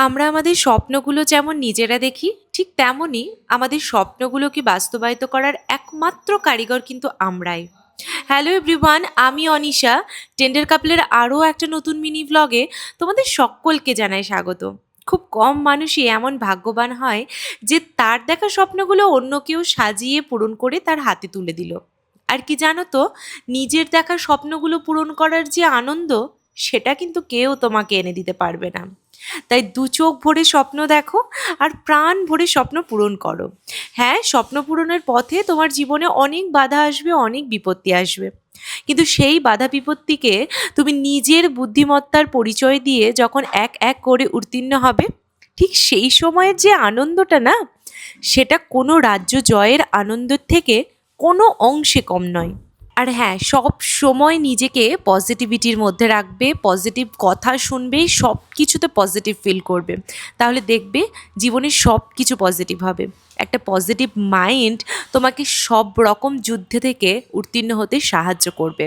আমরা আমাদের স্বপ্নগুলো যেমন নিজেরা দেখি, ঠিক তেমনই আমাদের স্বপ্নগুলোকে বাস্তবায়িত করার একমাত্র কারিগর কিন্তু আমরাই। হ্যালো এভরিওয়ান, আমি অনিশা। টেন্ডার কাপলের আরও একটা নতুন মিনি ভ্লগে তোমাদের সকলকে জানাই স্বাগত। খুব কম মানুষই এমন ভাগ্যবান হয় যে তার দেখা স্বপ্নগুলো অন্য কেউ সাজিয়ে পূরণ করে তার হাতে তুলে দিল। আর কি জানো তো, নিজের দেখা স্বপ্নগুলো পূরণ করার যে আনন্দ, সেটা কিন্তু কেউ তোমাকে এনে দিতে পারবে না। তাই দু চোখ ভরে স্বপ্ন দেখো আর প্রাণ ভরে স্বপ্ন পূরণ করো। হ্যাঁ, স্বপ্ন পূরণের পথে তোমার জীবনে অনেক বাধা আসবে, অনেক বিপত্তি আসবে। কিন্তু সেই বাধা বিপত্তিকে তুমি নিজের বুদ্ধিমত্তার পরিচয় দিয়ে যখন এক এক করে উত্তীর্ণ হবে, ঠিক সেই সময়ের যে আনন্দটা না, সেটা কোনো রাজ্য জয়ের আনন্দের থেকে কোনো অংশে কম নয়। আর হ্যাঁ, সব সময় নিজেকে পজিটিভিটির মধ্যে রাখবে, পজিটিভ কথা শুনবে, সব কিছুতে পজিটিভ ফিল করবে। তাহলে দেখবে জীবনে সব কিছু পজিটিভ হবে। একটা পজিটিভ মাইন্ড তোমাকে সব রকম যুদ্ধে থেকে উত্তীর্ণ হতে সাহায্য করবে।